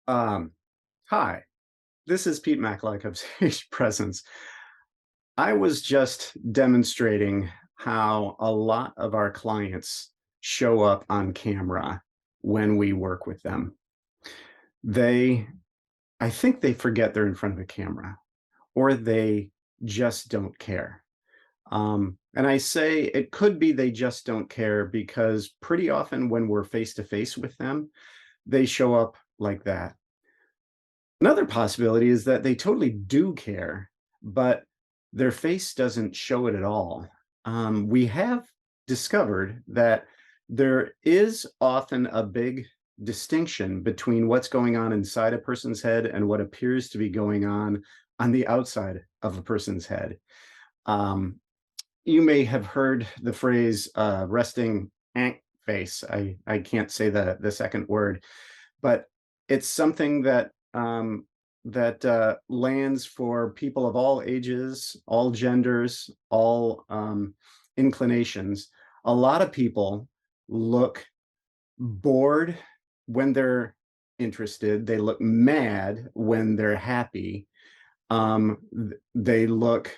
Um, Hi, this is Pete Machalek of Sage Presence. I was just demonstrating how a lot of our clients show up on camera when we work with them. They, I think they forget they're in front of a camera or they just don't care. And I say it could be they just don't care because pretty often when we're face to face with them, they show up like that. Another possibility is that they totally do care, but their face doesn't show it at all. We have discovered that there is often a big distinction between what's going on inside a person's head and what appears to be going on the outside of a person's head. Um, you may have heard the phrase resting ant face. I can't say the second word, but it's something that lands for people of all ages, all genders, all inclinations. A lot of people look bored when they're interested. They look mad when they're happy. They look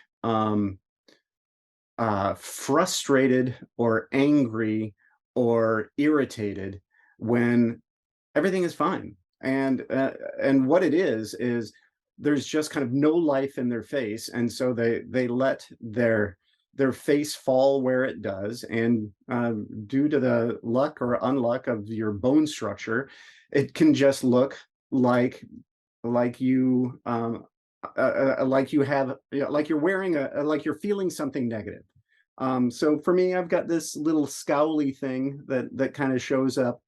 frustrated or angry or irritated when everything is fine. And what it is there's just kind of no life in their face, and so they let their face fall where it does, and due to the luck or unluck of your bone structure, it can just look like like you like you have, you know, like you're wearing like you're feeling something negative. So for me, I've got this little scowly thing that kind of shows up,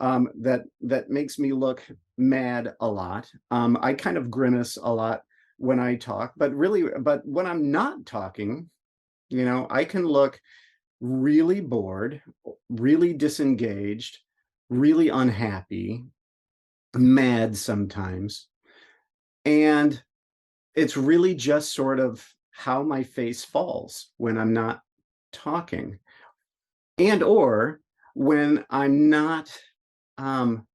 that makes me look mad a lot. I kind of grimace a lot when I talk, but when I'm not talking, I can look really bored, really disengaged, really unhappy, mad sometimes. And it's really just sort of how my face falls when I'm not talking, and or when I'm not um,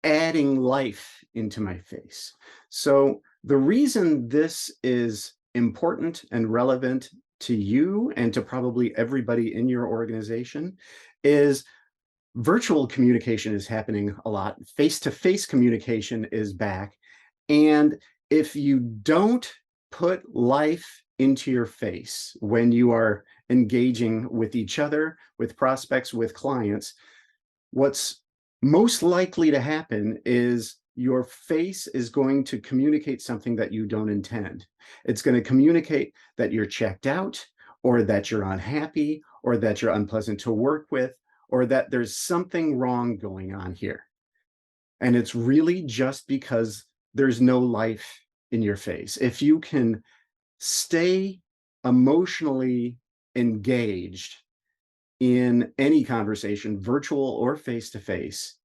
adding life into my face. So the reason this is important and relevant to you and to probably everybody in your organization is virtual communication is happening a lot. Face-to-face communication is back. And if you don't put life into your face when you are engaging with each other, with prospects, with clients, what's most likely to happen is your face is going to communicate something that you don't intend. It's going to communicate that you're checked out, or that you're unhappy, or that you're unpleasant to work with, or that there's something wrong going on here. And it's really just because there's no life in your face. If you can stay emotionally engaged in any conversation, virtual or face to face,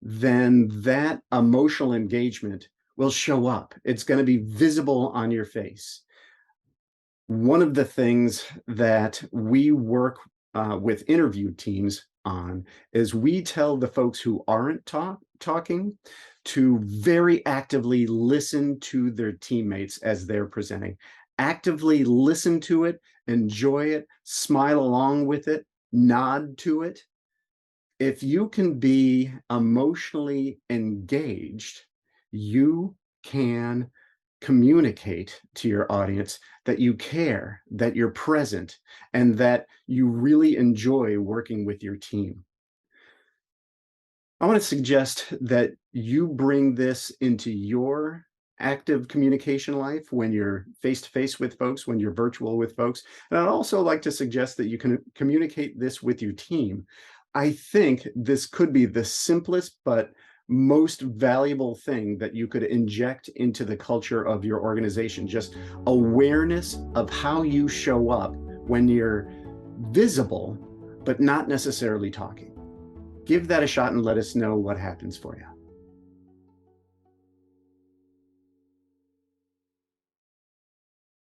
then that emotional engagement will show up. It's going to be visible on your face. One of the things that we work with interview teams on is we tell the folks who aren't talking to very actively listen to their teammates as they're presenting. Actively listen to it, enjoy it, smile along with it, nod to it. If you can be emotionally engaged, you can communicate to your audience that you care, that you're present, and that you really enjoy working with your team. I want to suggest that you bring this into your active communication life when you're face to face with folks, when you're virtual with folks. And I'd also like to suggest that you can communicate this with your team. I think this could be the simplest but most valuable thing that you could inject into the culture of your organization. Just awareness of how you show up when you're visible, but not necessarily talking. Give that a shot and let us know what happens for you.